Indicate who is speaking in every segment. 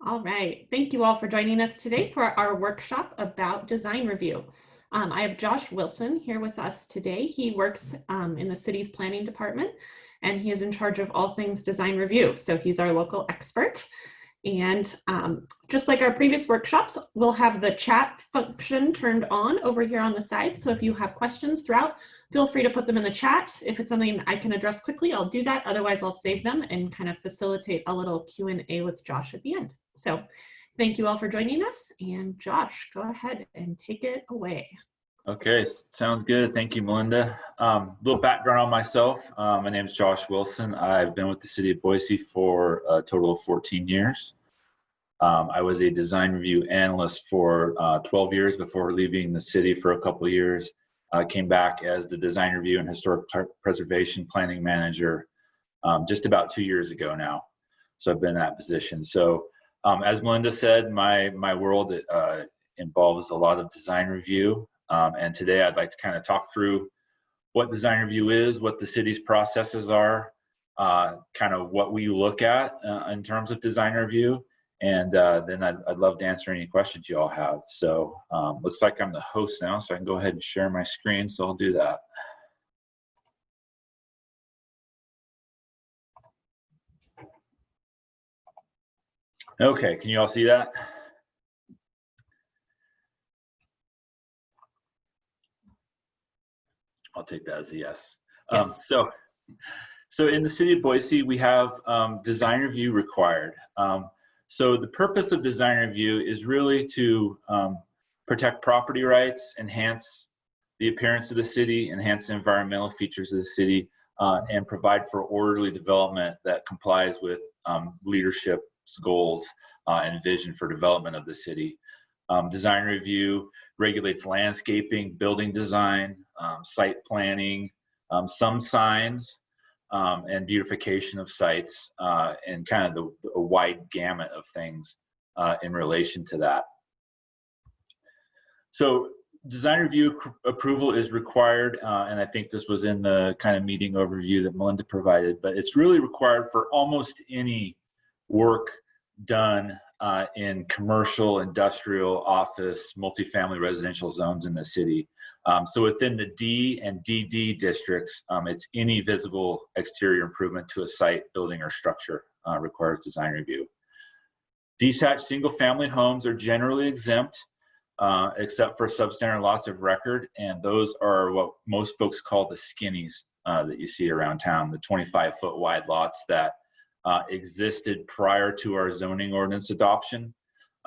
Speaker 1: All right. Thank you all for joining us today for our workshop about design review. I have Josh Wilson here with us today. He works in the city's planning department, and he is in charge of all things design review. So he's our local expert. And just like our previous workshops, we'll have the chat function turned on over here on the side. So if you have questions throughout, feel free to put them in the chat. If it's something I can address quickly, I'll do that. Otherwise, I'll save them and kind of facilitate a little Q&A with Josh at the end. So thank you all for joining us. And Josh, go ahead and take it away.
Speaker 2: Okay, sounds good. Thank you, Melinda. Little background on myself. My name is Josh Wilson. I've been with the city of Boise for a total of 14 years. I was a design review analyst for 12 years before leaving the city for a couple of years. I came back as the design review and historic preservation planning manager just about 2 years ago now. So I've been in that position. So as Melinda said, my world involves a lot of design review. And today I'd like to kind of talk through what design review is, what the city's processes are, kind of what we look at in terms of design review. And then I'd love to answer any questions you all have. So looks like I'm the host now, so I can go ahead and share my screen. So I'll do that. Okay, can you all see that? I'll take that as a yes.
Speaker 1: Yes.
Speaker 2: So in the city of Boise, we have design review required. So the purpose of design review is really to protect property rights, enhance the appearance of the city, enhance the environmental features of the city, and provide for orderly development that complies with leadership's goals and vision for development of the city. Design review regulates landscaping, building design, site planning, some signs, and beautification of sites, and kind of a wide gamut of things in relation to that. So design review approval is required, and I think this was in the kind of meeting overview that Melinda provided, but it's really required for almost any work done in commercial, industrial, office, multifamily residential zones in the city. So within the D and DD districts, it's any visible exterior improvement to a site, building, or structure requires design review. Detached single-family homes are generally exempt, except for substandard lots of record, and those are what most folks call the skinnies that you see around town, the 25-foot wide lots that existed prior to our zoning ordinance adoption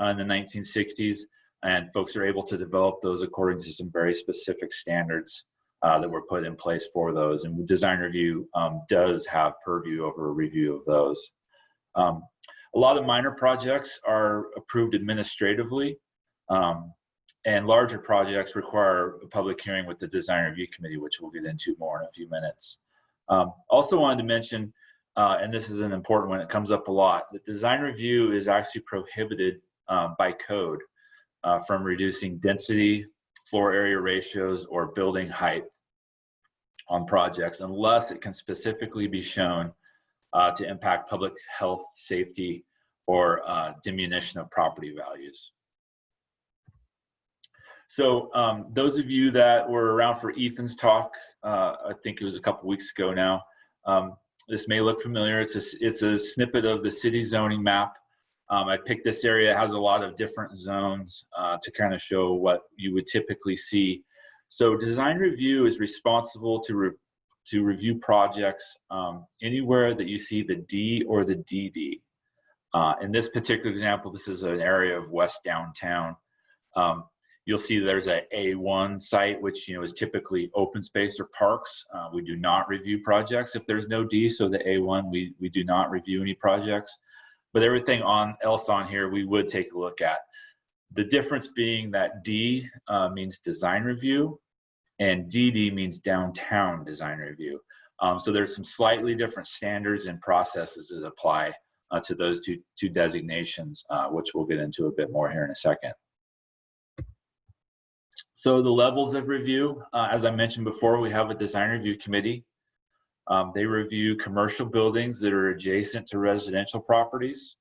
Speaker 2: in the 1960s, and folks are able to develop those according to some very specific standards that were put in place for those. And design review does have purview over a review of those. A lot of minor projects are approved administratively, and larger projects require a public hearing with the design review committee, which we'll get into more in a few minutes. Also wanted to mention, and this is an important one, it comes up a lot, that design review is actually prohibited by code from reducing density, floor area ratios, or building height on projects unless it can specifically be shown to impact public health, safety, or diminution of property values. So those of you that were around for Ethan's talk, I think it was a couple weeks ago now, this may look familiar. It's a snippet of the city zoning map. I picked this area. It has a lot of different zones to kind of show what you would typically see. So design review is responsible to review projects anywhere that you see the D or the DD. In this particular example, this is an area of West Downtown. You'll see there's a A1 site, which is typically open space or parks. We do not review projects if there's no D, so the A1, we do not review any projects. But everything else on here, we would take a look at. The difference being that D means design review, and DD means downtown design review. So there's some slightly different standards and processes that apply to those two designations, which we'll get into a bit more here in a second. So the levels of review, as I mentioned before, we have a design review committee. They review commercial buildings that are adjacent to residential properties.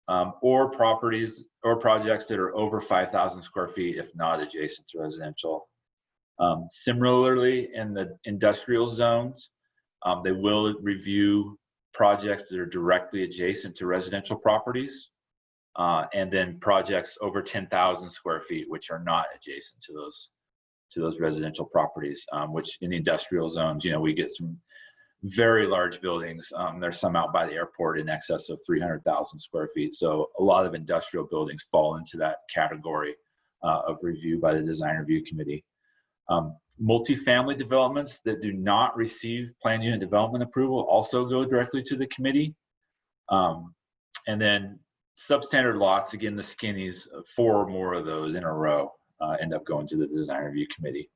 Speaker 2: or properties or projects that are over 5,000 square feet if not adjacent to residential. Similarly, in the industrial zones, they will review projects that are directly adjacent to residential properties, and then projects over 10,000 square feet, which are not adjacent to those residential properties, which in the industrial zones, we get some very large buildings. There's some out by the airport in excess of 300,000 square feet. So a lot of industrial buildings fall into that category of review by the design review committee. Multifamily developments that do not receive plan unit development approval also go directly to the committee. And then substandard lots, again, the skinnies, 4 or more of those in a row end up going to the design review committee.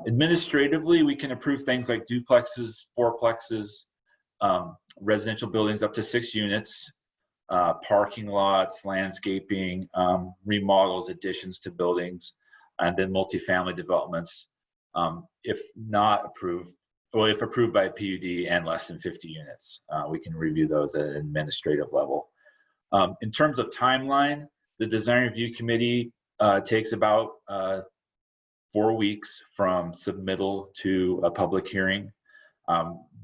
Speaker 2: Administratively, we can approve things like duplexes, fourplexes, residential buildings up to 6 units, parking lots, landscaping, remodels, additions to buildings, and then multifamily developments, if not approved, well, if approved by a PUD and less than 50 units, we can review those at an administrative level. In terms of timeline, the design review committee takes about 4 weeks from submittal to a public hearing.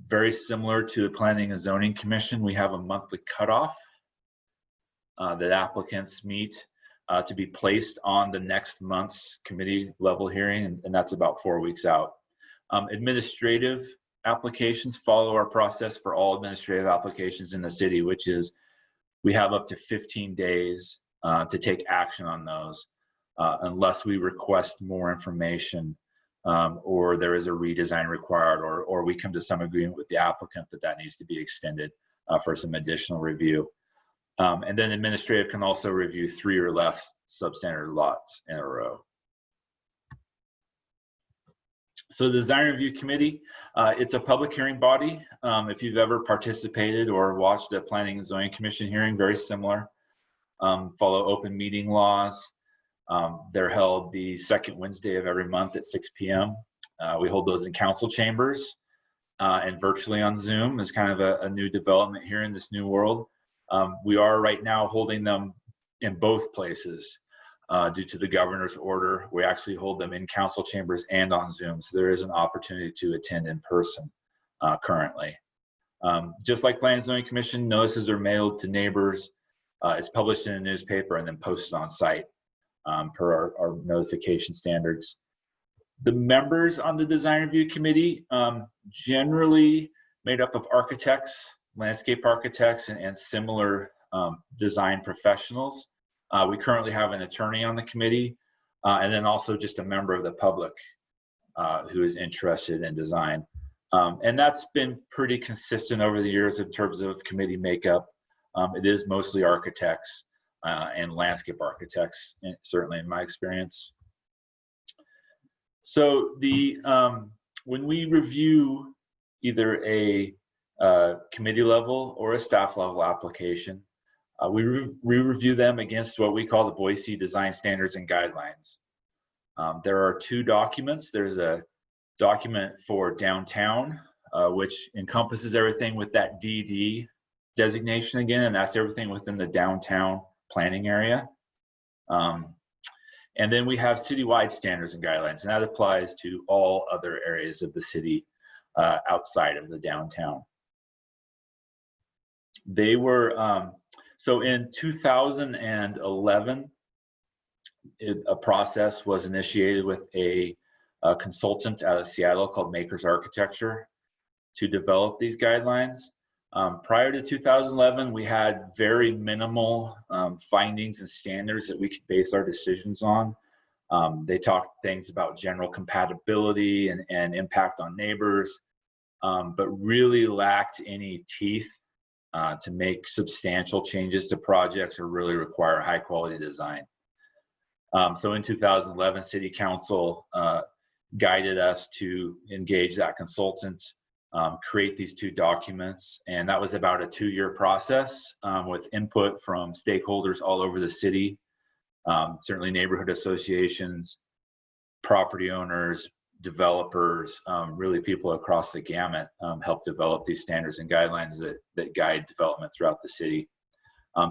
Speaker 2: Very similar to the Planning and Zoning Commission, we have a monthly cutoff that applicants meet to be placed on the next month's committee level hearing, and that's about 4 weeks out. Administrative applications follow our process for all administrative applications in the city, which is we have up to 15 days to take action on those. Unless we request more information or there is a redesign required, or we come to some agreement with the applicant that needs to be extended for some additional review. And then administrative can also review 3 or less substandard lots in a row. So the design review committee, it's a public hearing body. If you've ever participated or watched a Planning and Zoning Commission hearing, very similar, follow open meeting laws. They're held the second Wednesday of every month at 6 p.m. We hold those in council chambers and virtually on Zoom is kind of a new development here in this new world. We are right now holding them in both places due to the governor's order. We actually hold them in council chambers and on Zoom. So there is an opportunity to attend in person currently. Just like Planning and Zoning Commission, notices are mailed to neighbors. It's published in a newspaper and then posted on site. Per our notification standards. The members on the design review committee generally made up of architects, landscape architects, and similar design professionals. We currently have an attorney on the committee, and then also just a member of the public who is interested in design. And that's been pretty consistent over the years in terms of committee makeup. It is mostly architects. And landscape architects, certainly in my experience. So when we review either a committee level or a staff level application, we review them against what we call the Boise Design Standards and Guidelines. There are 2 documents. There's a document for downtown, which encompasses everything with that DD designation again, and that's everything within the downtown planning area. And then we have citywide standards and guidelines, and that applies to all other areas of the city outside of the downtown. They were, so in 2011, a process was initiated with a consultant out of Seattle called Makers Architecture to develop these guidelines. Prior to 2011, we had very minimal findings and standards that we could base our decisions on. They talked things about general compatibility and impact on neighbors, but really lacked any teeth to make substantial changes to projects or really require high quality design. So in 2011, City Council guided us to engage that consultant, create these 2 documents, and that was about a 2-year process with input from stakeholders all over the city, certainly neighborhood associations, property owners, developers, really people across the gamut helped develop these standards and guidelines that guide development throughout the city.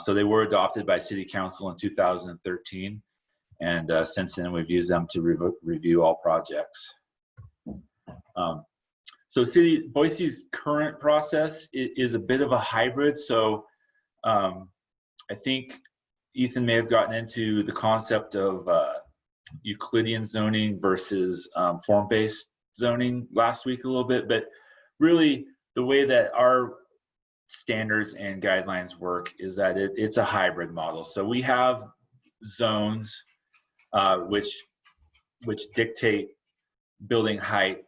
Speaker 2: So they were adopted by City Council in 2013, and since then we've used them to review all projects. So Boise's current process is a bit of a hybrid. So I think Ethan may have gotten into the concept of Euclidean zoning versus form-based zoning last week a little bit, but really the way that our standards and guidelines work is that it's a hybrid model. So we have zones which dictate building height,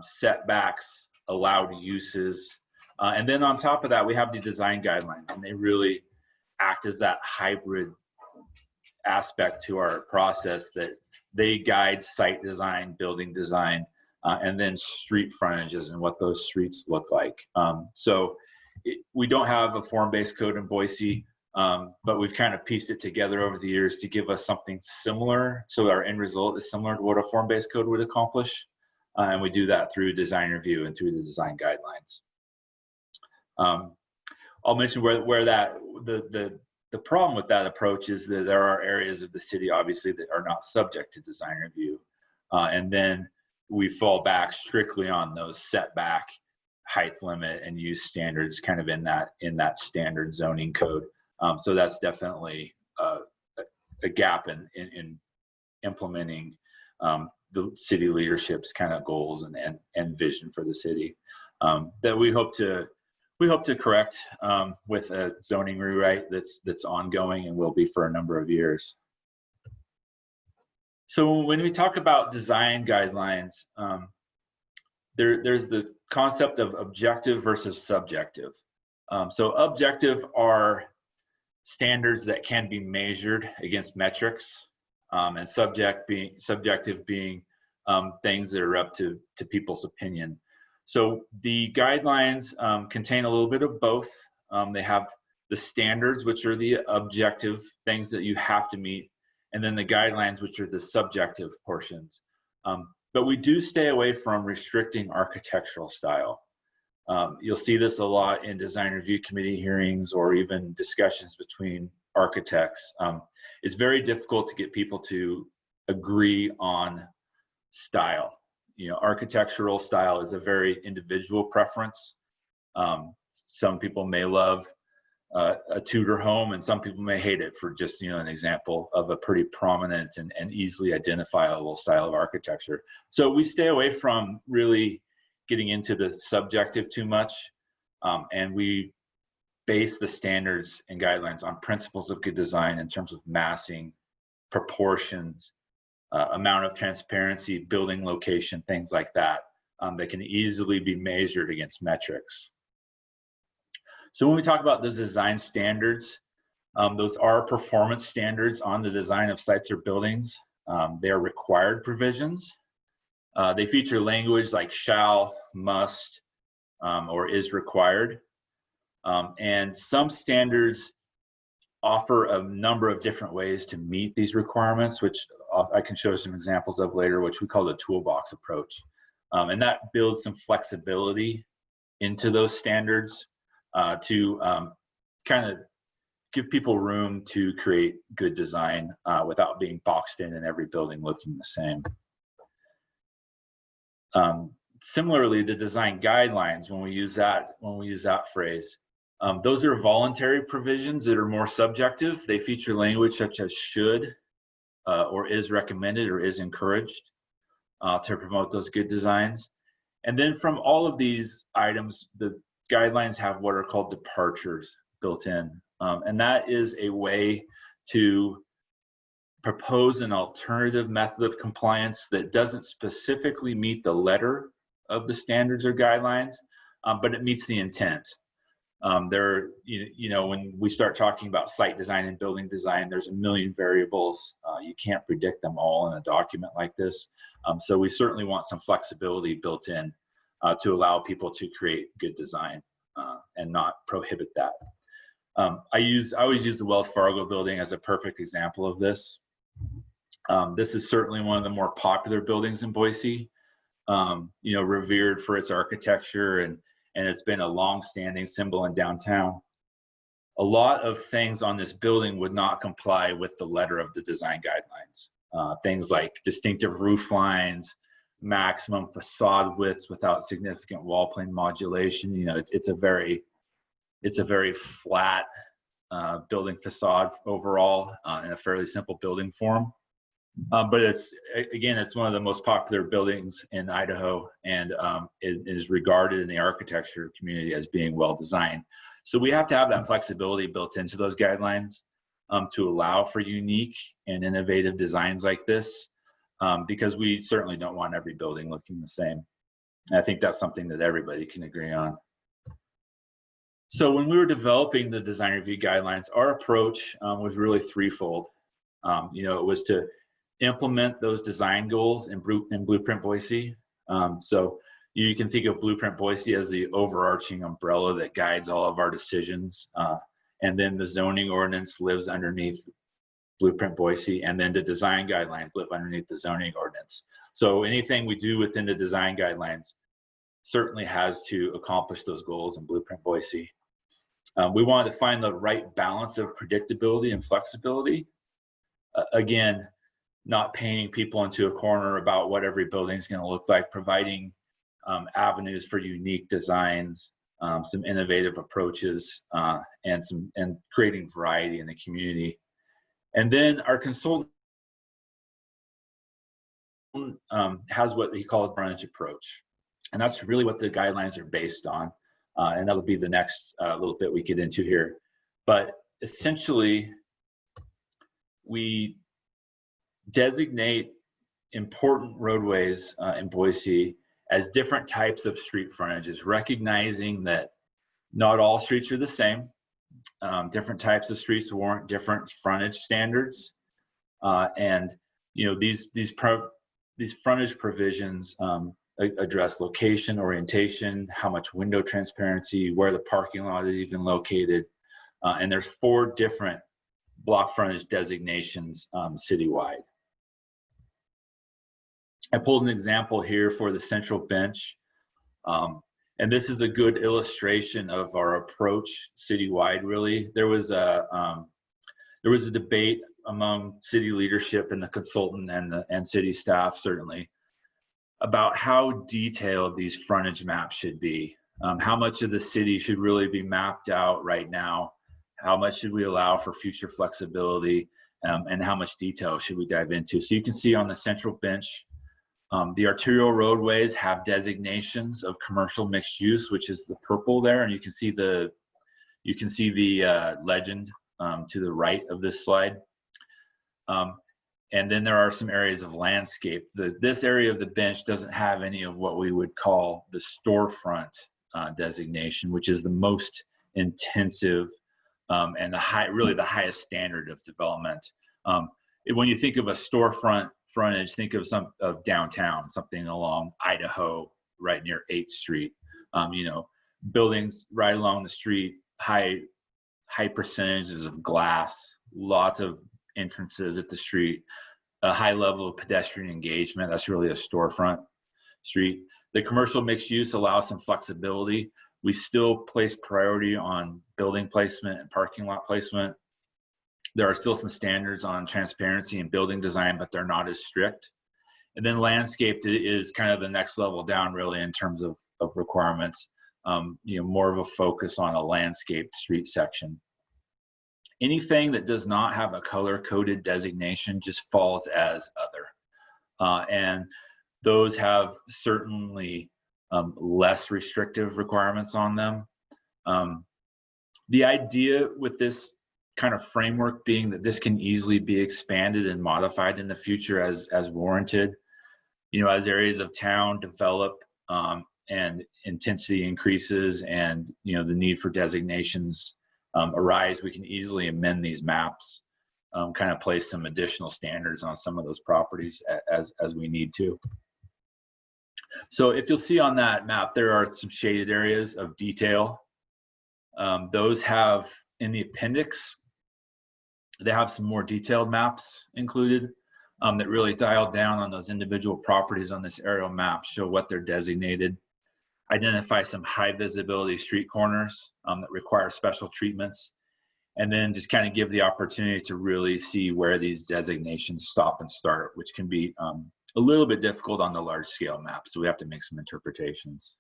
Speaker 2: setbacks, allowed uses, and then on top of that we have the design guidelines, and they really act as that hybrid aspect to our process, that they guide site design, building design, and then street frontages and what those streets look like. So we don't have a form-based code in Boise, but we've kind of pieced it together over the years to give us something similar, so our end result is similar to what a form-based code would accomplish, and we do that through design review and through the design guidelines. I'll mention where that the problem with that approach is that there are areas of the city, obviously, that are not subject to design review, and then we fall back strictly on those setback, height limit, and use standards, kind of in that standard zoning code. So that's definitely a gap in implementing the city leadership's kind of goals and vision for the city, that we hope to correct with a zoning rewrite that's ongoing and will be for a number of years. So when we talk about design guidelines, there's the concept of objective versus subjective. So objective are standards that can be measured against metrics, and subjective being things that are up to people's opinion. So the guidelines contain a little bit of both. They have the standards, which are the objective things that you have to meet, and then the guidelines, which are the subjective portions. But we do stay away from restricting architectural style. You'll see this a lot in design review committee hearings or even discussions between architects. It's very difficult to get people to agree on style. You know, architectural style is a very individual preference. Some people may love a Tudor home, and some people may hate it, for just, you know, an example of a pretty prominent and easily identifiable style of architecture. So we stay away from really getting into the subjective too much, and we base the standards and guidelines on principles of good design in terms of massing, proportions, amount of transparency, building location, things like that, that can easily be measured against metrics. So when we talk about those design standards, those are performance standards on the design of sites or buildings. They are required provisions. They feature language like shall, must, or is required. And some standards offer a number of different ways to meet these requirements, which I can show some examples of later, which we call the toolbox approach. And that builds some flexibility into those standards to kind of give people room to create good design without being boxed in every building looking the same. Similarly, the design guidelines, when we use that phrase, those are voluntary provisions that are more subjective. They feature language such as should, or is recommended, or is encouraged to promote those good designs. And then from all of these items, the guidelines have what are called departures built in. And that is a way to propose an alternative method of compliance that doesn't specifically meet the letter of the standards or guidelines, but it meets the intent. You know, when we start talking about site design and building design, there's a million variables. You can't predict them all in a document like this. So we certainly want some flexibility built in to allow people to create good design and not prohibit that. I always use the Wells Fargo building as a perfect example of this. This is certainly one of the more popular buildings in Boise, you know, revered for its architecture, and it's been a long-standing symbol in downtown. a lot of things on this building would not comply with the letter of the design guidelines. Things like distinctive roof lines, maximum facade widths without significant wall plane modulation. You know, it's a very flat building facade overall in a fairly simple building form. But it's one of the most popular buildings in Idaho, and it is regarded in the architecture community as being well designed. So we have to have that flexibility built into those guidelines to allow for unique and innovative designs like this, because we certainly don't want every building looking the same. And I think that's something that everybody can agree on. So when we were developing the design review guidelines, our approach was really threefold. It was to implement those design goals in Blueprint Boise. So you can think of Blueprint Boise as the overarching umbrella that guides all of our decisions. And then the zoning ordinance lives underneath Blueprint Boise, and then the design guidelines live underneath the zoning ordinance. So anything we do within the design guidelines certainly has to accomplish those goals in Blueprint Boise. We wanted to find the right balance of predictability and flexibility. Again, not painting people into a corner about what every building is going to look like, providing avenues for unique designs, some innovative approaches, and creating variety in the community. And then our consultant has what he calls a frontage approach. And that's really what the guidelines are based on. And that'll be the next little bit we get into here. But essentially, we designate important roadways in Boise as different types of street frontages, recognizing that not all streets are the same. Different types of streets warrant different frontage standards. And these frontage provisions address location, orientation, how much window transparency, where the parking lot is even located. And there's 4 different block frontage designations citywide. I pulled an example here for the central bench. And this is a good illustration of our approach citywide, really. There was a debate among city leadership and the consultant and city staff, certainly, about how detailed these frontage maps should be. How much of the city should really be mapped out right now? How much should we allow for future flexibility? And how much detail should we dive into? So you can see on the central bench, the arterial roadways have designations of commercial mixed use, which is the purple there, and you can see the legend to the right of this slide. And then there are some areas of landscape. This area of the bench doesn't have any of what we would call the storefront designation, which is the most intensive and the highest standard of development. When you think of a storefront frontage, think of downtown, something along Idaho, right near 8th Street. Buildings right along the street, high percentages of glass, lots of entrances at the street, a high level of pedestrian engagement. That's really a storefront street. The commercial mixed use allows some flexibility. We still place priority on building placement and parking lot placement. There are still some standards on transparency and building design, but they're not as strict. And then landscaped is kind of the next level down, really, in terms of requirements. More of a focus on a landscaped street section. Anything that does not have a color-coded designation just falls as other. And those have certainly less restrictive requirements on them. The idea with this kind of framework being that this can easily be expanded and modified in the future as warranted. As areas of town develop and intensity increases and the need for designations arise, we can easily amend these maps, kind of place some additional standards on some of those properties as we need to. So if you'll see on that map, there are some shaded areas of detail. Those have, in the appendix, they have some more detailed maps included that really dial down on those individual properties on this aerial map, show what they're designated, identify some high visibility street corners that require special treatments, and then just kind of give the opportunity to really see where these designations stop and start, which can be a little bit difficult on the large scale map. So we have to make some interpretations.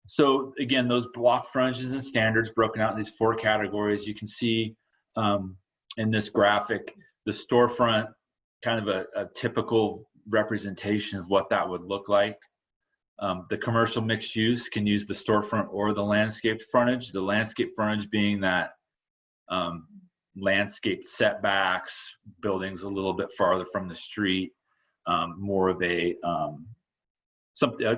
Speaker 2: So again, those block frontages and standards broken out in these 4 categories. You can see in this graphic, the storefront, kind of a typical representation of what that would look like. The commercial mixed use can use the storefront or the landscaped frontage. The landscape frontage being that landscaped setbacks, buildings a little bit farther from the street, more of a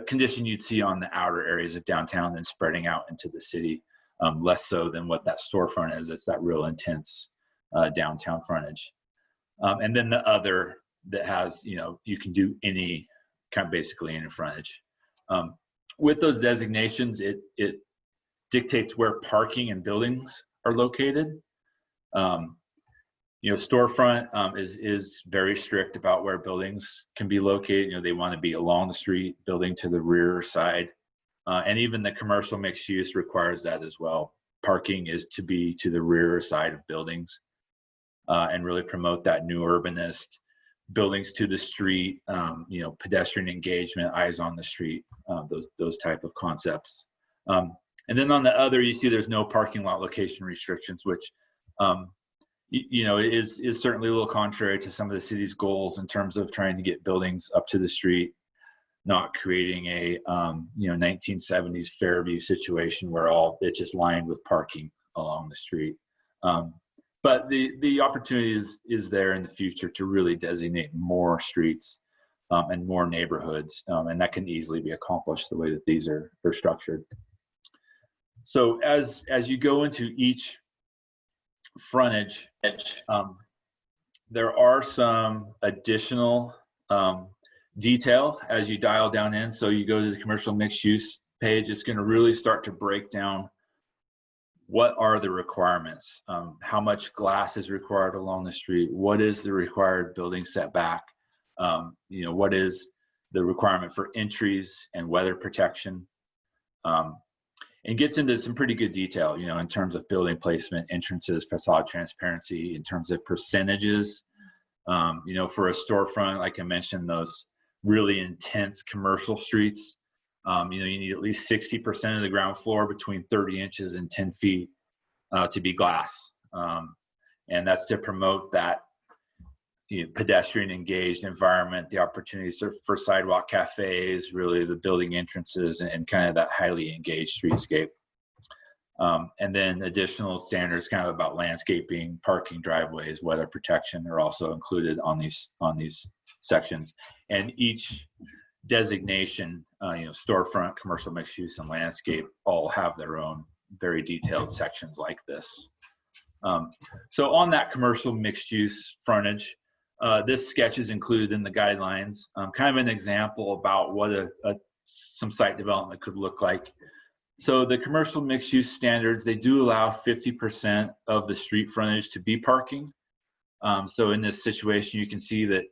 Speaker 2: condition you'd see on the outer areas of downtown than spreading out into the city, less so than what that storefront is. It's that real intense downtown frontage. And then the other that has, you can do any kind of basically any frontage. With those designations, it dictates where parking and buildings are located. Storefront is very strict about where buildings can be located. They want to be along the street, building to the rear side. And even the commercial mixed use requires that as well. Parking is to be to the rear side of buildings, and really promote that new urbanist, buildings to the street, pedestrian engagement, eyes on the street, those type of concepts. And then on the other, you see there's no parking lot location restrictions, which is certainly a little contrary to some of the city's goals in terms of trying to get buildings up to the street, not creating a 1970s Fairview situation where it's just lined with parking along the street. But the opportunity is there in the future to really designate more streets and more neighborhoods, and that can easily be accomplished the way that these are structured. So as you go into each frontage, there are some additional detail as you dial down in. So you go to the commercial mixed use page, it's going to really start to break down what are the requirements, how much glass is required along the street, what is the required building setback, what is the requirement for entries and weather protection, and gets into some pretty good detail, in terms of building placement, entrances, facade transparency, in terms of percentages. For a storefront, like I mentioned, those really intense commercial streets, you need at least 60% of the ground floor between 30 inches and 10 feet to be glass. And that's to promote that pedestrian engaged environment, the opportunities for sidewalk cafes, really the building entrances, and kind of that highly engaged streetscape. And then additional standards kind of about landscaping, parking, driveways, weather protection are also included on these sections. And each designation, storefront, commercial mixed use, and landscape all have their own very detailed sections like this. So on that commercial mixed use frontage, this sketch is included in the guidelines, kind of an example about what some site development could look like. So the commercial mixed use standards, they do allow 50% of the street frontage to be parking. So in this situation, you can see that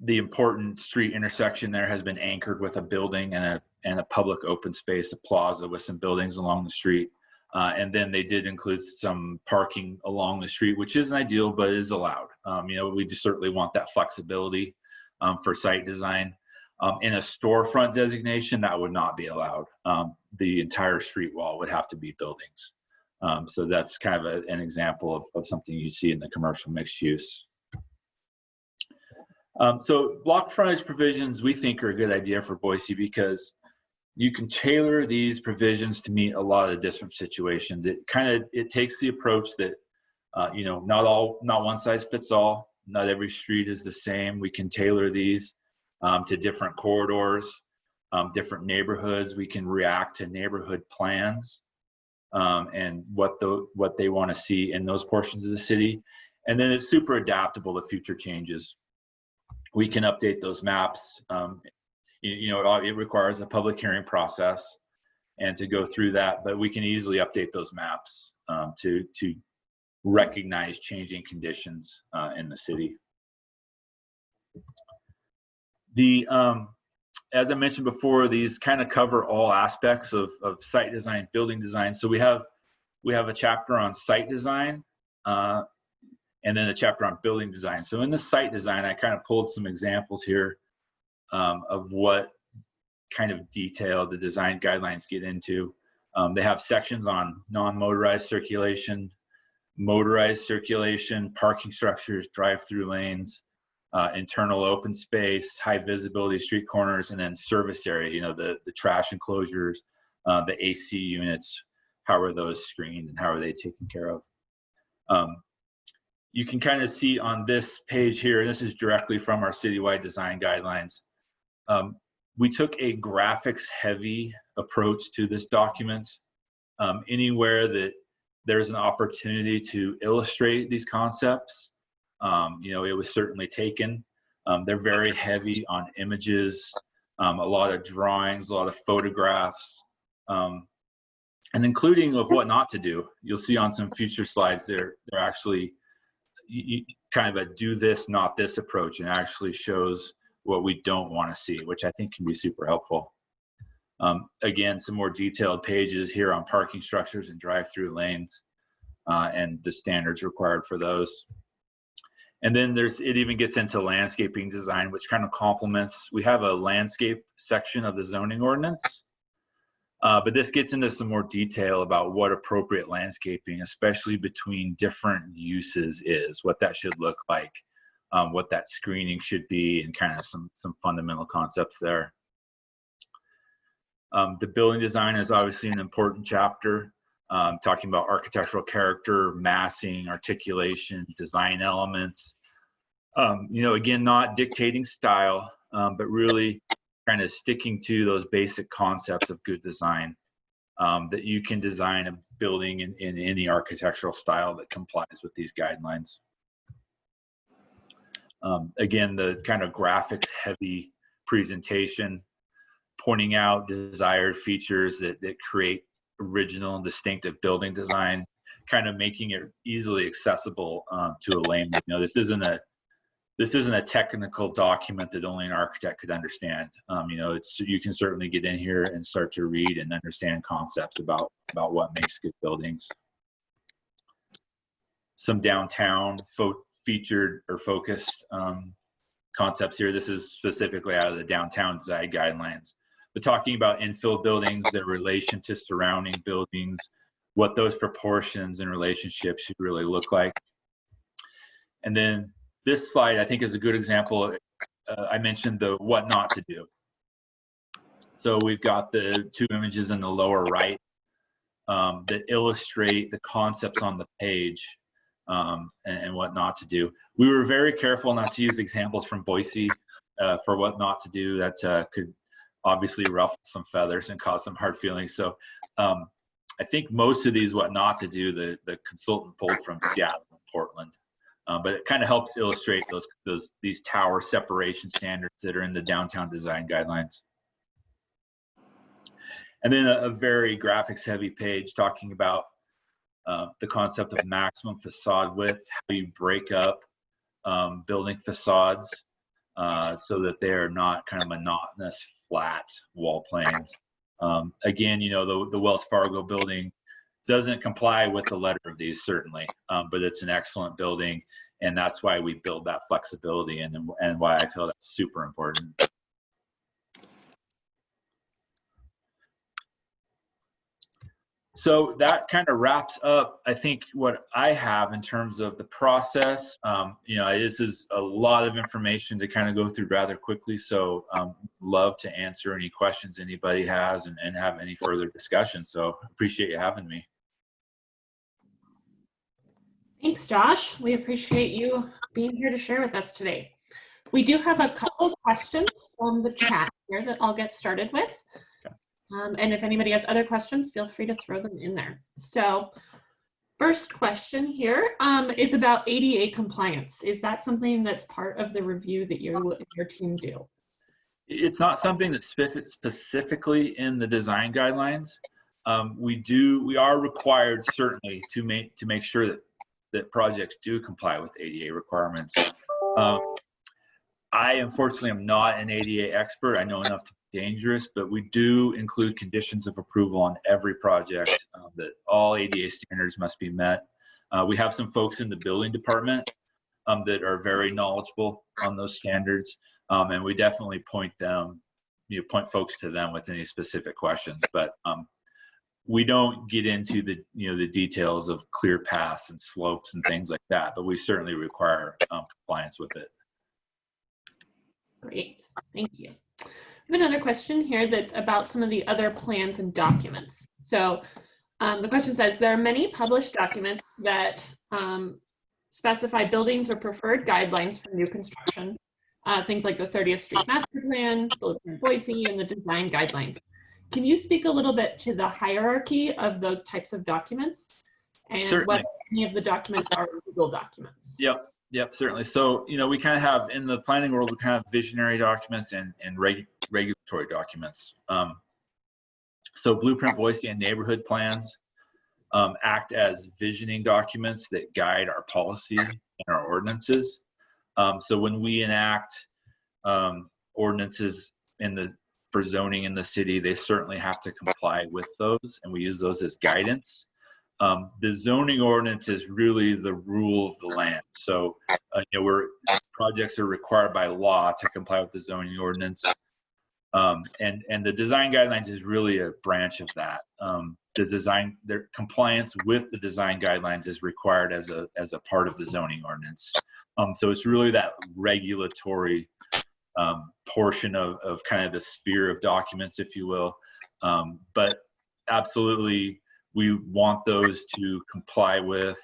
Speaker 2: the important street intersection there has been anchored with a building and a public open space, a plaza with some buildings along the street. And then they did include some parking along the street, which isn't ideal, but is allowed. We just certainly want that flexibility for site design. In a storefront designation, that would not be allowed. The entire street wall would have to be buildings. So that's kind of an example of something you see in the commercial mixed use. So block frontage provisions, we think, are a good idea for Boise because you can tailor these provisions to meet a lot of different situations. It takes the approach that, not one size fits all. Not every street is the same. We can tailor these to different corridors, different neighborhoods. We can react to neighborhood plans and what they want to see in those portions of the city. And then it's super adaptable to future changes. We can update those maps. It requires a public hearing process and to go through that, but we can easily update those maps to recognize changing conditions in the city. As I mentioned before, these kind of cover all aspects of site design, building design. So we have We have a chapter on site design, and then a chapter on building design. So in the site design, I kind of pulled some examples here of what kind of detail the design guidelines get into. They have sections on non-motorized circulation, motorized circulation, parking structures, drive-through lanes, internal open space, high visibility street corners, and then service area, you know, the trash enclosures, the AC units, how are those screened and how are they taken care of? You can kind of see on this page here, and this is directly from our citywide design guidelines. We took a graphics heavy approach to this document. Anywhere that there's an opportunity to illustrate these concepts, you know, it was certainly taken. They're very heavy on images, a lot of drawings, a lot of photographs, and including of what not to do. You'll see on some future slides, they're actually kind of a do this, not this approach, and actually shows what we don't want to see, which I think can be super helpful. Again, some more detailed pages here on parking structures and drive-through lanes and the standards required for those. And then it even gets into landscaping design, which kind of complements. We have a landscape section of the zoning ordinance, but this gets into some more detail about what appropriate landscaping, especially between different uses, is, what that should look like, what that screening should be, and kind of some fundamental concepts there. The building design is obviously an important chapter, talking about architectural character, massing, articulation, design elements. You know, again, not dictating style, but really kind of sticking to those basic concepts of good design, that you can design a building in any architectural style that complies with these guidelines. Again, the kind of graphics heavy presentation, pointing out desired features that create original and distinctive building design, kind of making it easily accessible to a layman. You know, this isn't a technical document that only an architect could understand. You know, you can certainly get in here and start to read and understand concepts about what makes good buildings. Some downtown featured or focused concepts here. This is specifically out of the downtown design guidelines. But talking about infill buildings, their relation to surrounding buildings, what those proportions and relationships should really look like. And then this slide, I think, is a good example. I mentioned the what not to do. So we've got the two images in the lower right that illustrate the concepts on the page and what not to do. We were very careful not to use examples from Boise for what not to do. That could obviously ruffle some feathers and cause some hard feelings. So I think most of these what not to do, the consultant pulled from Seattle and Portland. But it kind of helps illustrate these tower separation standards that are in the downtown design guidelines. And then a very graphics heavy page talking about the concept of maximum facade width, how you break up building facades so that they are not kind of monotonous flat wall planes. Again, you know, the Wells Fargo building doesn't comply with the letter of these, certainly, but it's an excellent building, and that's why we build that flexibility and why I feel that's super important. So that kind of wraps up, I think, what I have in terms of the process. You know, this is a lot of information to kind of go through rather quickly, so love to answer any questions anybody has and have any further discussion. So appreciate you having me.
Speaker 1: Thanks, Josh. We appreciate you being here to share with us today. We do have a couple of questions from the chat here that I'll get started with. And if anybody has other questions, feel free to throw them in there. So first question here is about ADA compliance. Is that something that's part of the review that your team do?
Speaker 2: It's not something that's specifically in the design guidelines. We are required certainly to make sure that projects do comply with ADA requirements. I unfortunately am not an ADA expert. I know enough to dangerous, but we do include conditions of approval on every project that all ADA standards must be met. We have some folks in the building department that are very knowledgeable on those standards, and we definitely point folks to them with any specific questions. But we don't get into the details of clear paths and slopes and things like that, but we certainly require compliance with it.
Speaker 1: Great, thank you. I have another question here that's about some of the other plans and documents. So the question says, there are many published documents that specify buildings or preferred guidelines for new construction, things like the 30th Street Master Plan, Blueprint Boise, and the design guidelines. Can you speak a little bit to the hierarchy of those types of documents and
Speaker 2: Certainly.
Speaker 1: whether any of the documents are legal documents?
Speaker 2: Yep, certainly. So, we kind of have, in the planning world, we kind of have visionary documents and regulatory documents. So Blueprint Boise and neighborhood plans act as visioning documents that guide our policy and our ordinances. So when we enact ordinances for zoning in the city, they certainly have to comply with those, and we use those as guidance. The zoning ordinance is really the rule of the land. So, projects are required by law to comply with the zoning ordinance. And the design guidelines is really a branch of that. Their compliance with the design guidelines is required as a part of the zoning ordinance. So it's really that regulatory portion of kind of the sphere of documents, if you will. But absolutely, we want those to comply with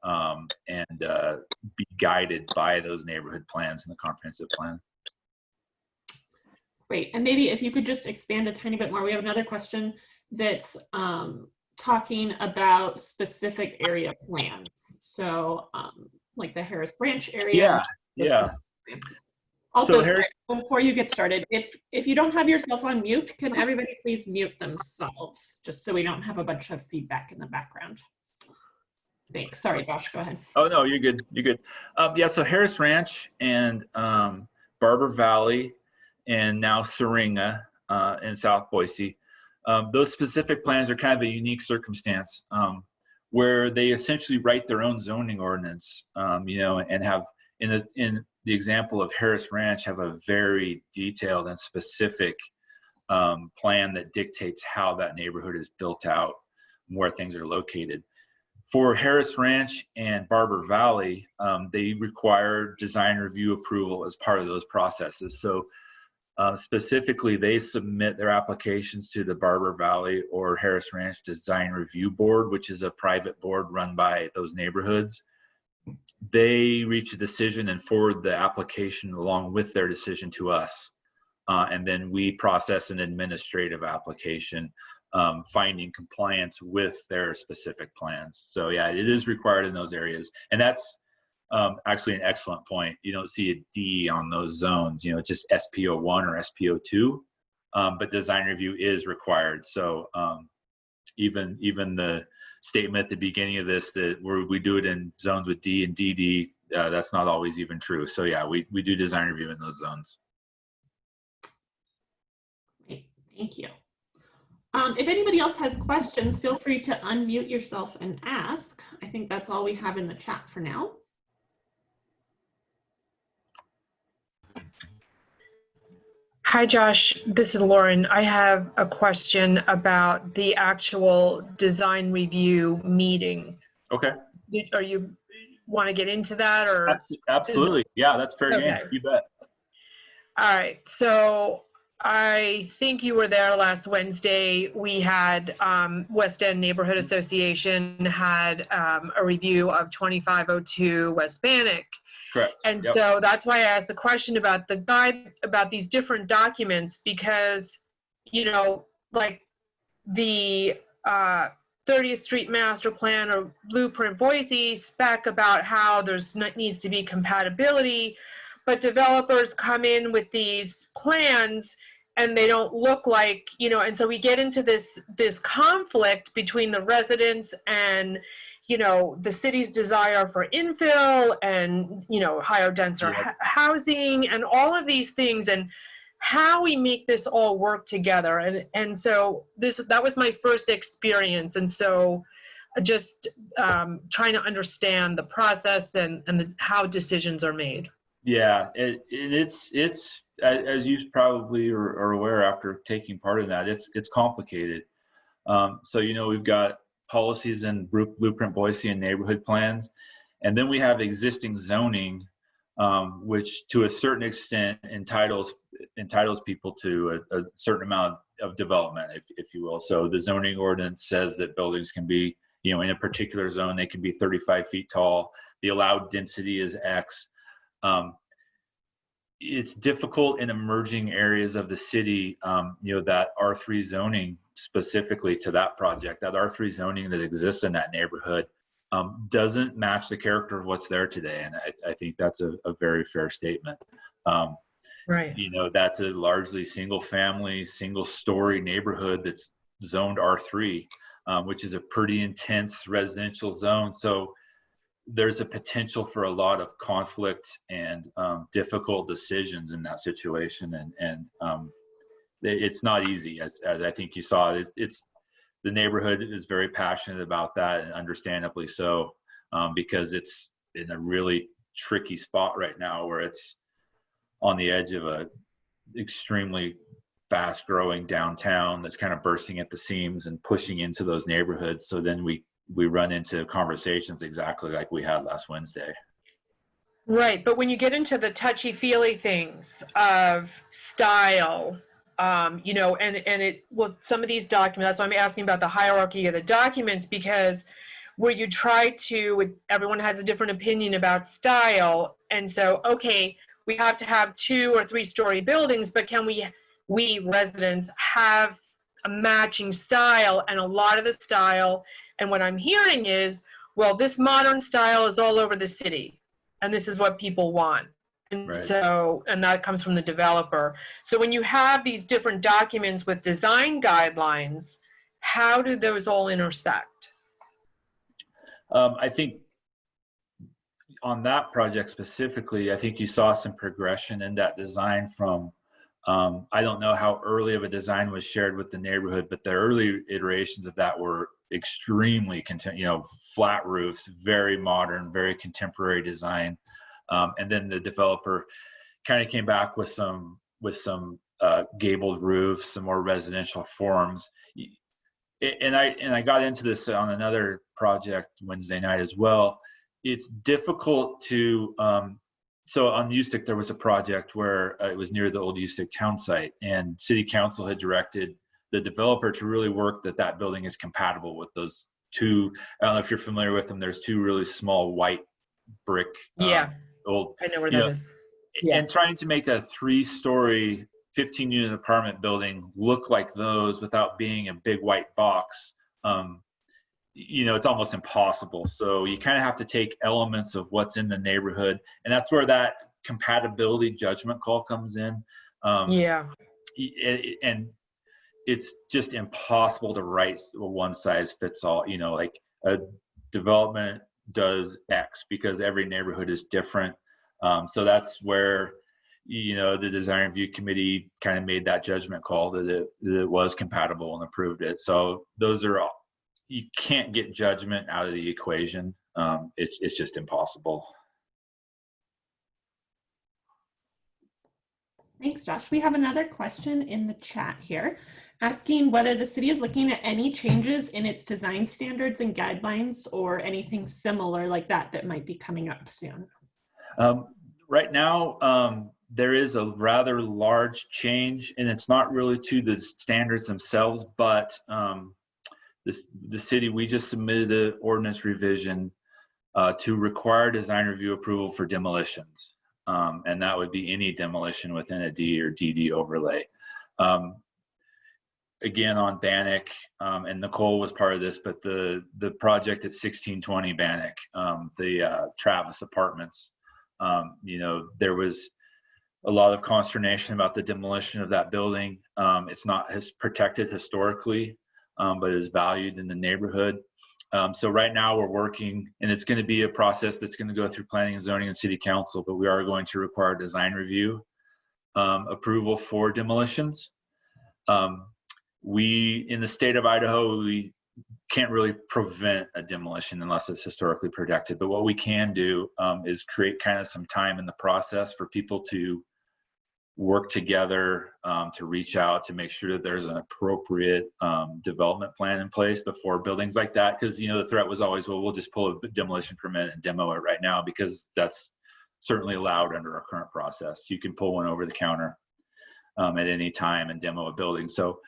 Speaker 2: and be guided by those neighborhood plans and the comprehensive plan.
Speaker 1: Great, and maybe if you could just expand a tiny bit more. We have another question that's talking about specific area plans. So like the Harris Branch area.
Speaker 2: Yeah.
Speaker 1: Also, so before you get started, if you don't have yourself on mute, can everybody please mute themselves, just so we don't have a bunch of feedback in the background. Thanks. Sorry, Josh, go ahead.
Speaker 2: Oh, no, you're good. You're good. Yeah, so Harris Ranch and Barber Valley and now Syringa in South Boise, those specific plans are kind of a unique circumstance where they essentially write their own zoning ordinance, and have in the example of Harris Ranch have a very detailed and specific plan that dictates how that neighborhood is built out and where things are located. For Harris Ranch and Barber Valley, they require design review approval as part of those processes. So specifically, they submit their applications to the Barber Valley or Harris Ranch Design Review Board, which is a private board run by those neighborhoods. They reach a decision and forward the application along with their decision to us. And then we process an administrative application finding compliance with their specific plans. So yeah, it is required in those areas. And that's actually an excellent point. You don't see a D on those zones, it's just SPO1 or SPO2, but design review is required. So even the statement at the beginning of this that we do it in zones with D and DD, that's not always even true. So yeah, we do design review in those zones.
Speaker 1: Great, thank you. If anybody else has questions, feel free to unmute yourself and ask. I think that's all we have in the chat for now.
Speaker 3: Hi, Josh. This is Lauren. I have a question about the actual design review meeting.
Speaker 2: Okay.
Speaker 3: Are you want to get into that, or?
Speaker 2: Absolutely. Yeah, that's fair game. You bet.
Speaker 3: All right. So I think you were there last Wednesday. We had West End Neighborhood Association had a review of 2502 West Bannock.
Speaker 2: Correct.
Speaker 3: And so that's why I asked the question about about these different documents, because, like the 30th Street Master Plan or Blueprint Boise spec about how there's needs to be compatibility, but developers come in with these plans and they don't look like, and so we get into this conflict between the residents and the city's desire for infill and, higher denser housing and all of these things. And how we make this all work together. And so that was my first experience. And so just trying to understand the process and how decisions are made.
Speaker 2: Yeah, it's as you probably are aware after taking part in that, it's complicated. So, you know, we've got policies and Blueprint Boise and neighborhood plans, and then we have existing zoning, which to a certain extent entitles people to a certain amount of development, if you will. So the zoning ordinance says that buildings can be, you know, in a particular zone, they can be 35 feet tall. The allowed density is X. It's difficult in emerging areas of the city, you know, that R3 zoning specifically to that project, that R3 zoning that exists in that neighborhood doesn't match the character of what's there today. And I think that's a very fair statement.
Speaker 3: Right.
Speaker 2: You know, that's a largely single family, single story neighborhood that's zoned R3, which is a pretty intense residential zone. So there's a potential for a lot of conflict and difficult decisions in that situation. And it's not easy, as I think you saw. It's the neighborhood is very passionate about that, and understandably so, because it's in a really tricky spot right now where it's on the edge of a extremely fast growing downtown that's kind of bursting at the seams and pushing into those neighborhoods. So then we run into conversations exactly like we had last Wednesday.
Speaker 3: Right, but when you get into the touchy-feely things of style, you know, well, some of these documents, that's why I'm asking about the hierarchy of the documents, because where you try to, everyone has a different opinion about style, and so, okay, we have to have 2 or 3 story buildings, but can we residents have a matching style? And a lot of the style, and what I'm hearing is, well, this modern style is all over the city, and this is what people want. And
Speaker 2: Right.
Speaker 3: so, and that comes from the developer. So when you have these different documents with design guidelines, how do those all intersect?
Speaker 2: I think on that project specifically, I think you saw some progression in that design from, I don't know how early of a design was shared with the neighborhood, but the early iterations of that were extremely, you know, flat roofs, very modern, very contemporary design. And then the developer kind of came back with some gabled roofs, some more residential forms. And I got into this on another project Wednesday night as well. It's difficult to, so on Ustick, there was a project where it was near the old Ustick town site, and city council had directed the developer to really work that building is compatible with those 2, I don't know if you're familiar with them, there's 2 really small white brick, old,
Speaker 3: I know where that is. Yeah.
Speaker 2: And trying to make a 3-story 15-unit apartment building look like those without being a big white box, you know, it's almost impossible. So you kind of have to take elements of what's in the neighborhood, and that's where that compatibility judgment call comes in. And it's just impossible to write a one size fits all, you know, like a development does X because every neighborhood is different. So that's where, you know, the design review committee kind of made that judgment call that it was compatible and approved it. So those are all, you can't get judgment out of the equation. It's just impossible.
Speaker 1: Thanks, Josh. We have another question in the chat here asking whether the city is looking at any changes in its design standards and guidelines or anything similar like that might be coming up soon.
Speaker 2: Right now, there is a rather large change, and it's not really to the standards themselves, but the city, we just submitted the ordinance revision to require design review approval for demolitions. And that would be any demolition within a D or DD overlay. Again, on Bannock, and Nicole was part of this, but the project at 1620 Bannock, the Travis Apartments, you know, there was a lot of consternation about the demolition of that building. It's not protected historically, but is valued in the neighborhood. So right now we're working, and it's going to be a process that's going to go through planning and zoning and city council, but we are going to require design review approval for demolitions. We, in the state of Idaho, we can't really prevent a demolition unless it's historically protected. But what we can do is create kind of some time in the process for people to work together, to reach out, to make sure that there's an appropriate development plan in place before buildings like that. Because, you know, the threat was always, well, we'll just pull a demolition permit and demo it right now, because that's certainly allowed under our current process. You can pull one over the counter at any time and demo a building. So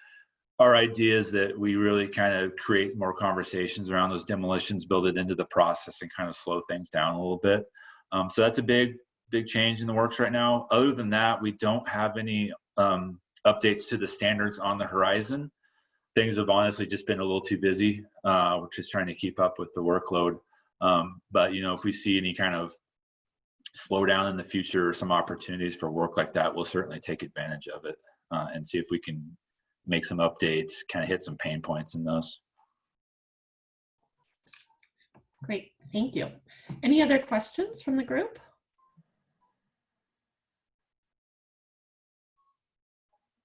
Speaker 2: our idea is that we really kind of create more conversations around those demolitions, build it into the process, and kind of slow things down a little bit. So that's a big change in the works right now. Other than that, we don't have any updates to the standards on the horizon. Things have honestly just been a little too busy. We're just trying to keep up with the workload. But, you know, if we see any kind of slowdown in the future or some opportunities for work like that, we'll certainly take advantage of it and see if we can make some updates, kind of hit some pain points in those.
Speaker 1: Great, thank you. Any other questions from the group?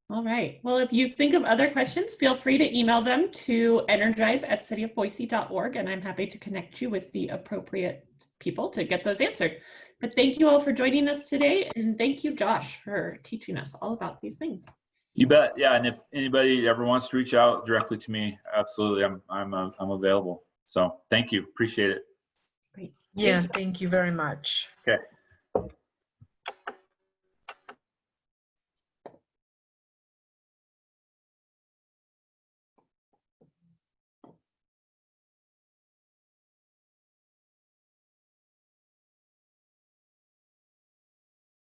Speaker 1: All right, well, if you think of other questions, feel free to email them to energize@cityofboise.org, and I'm happy to connect you with the appropriate people to get those answered. But thank you all for joining us today, and thank you, Josh, for teaching us all about these things.
Speaker 2: You bet. Yeah, and if anybody ever wants to reach out directly to me, absolutely, I'm available. So thank you. Appreciate it.
Speaker 1: Great.
Speaker 3: Yeah, thank you very much.
Speaker 2: Okay.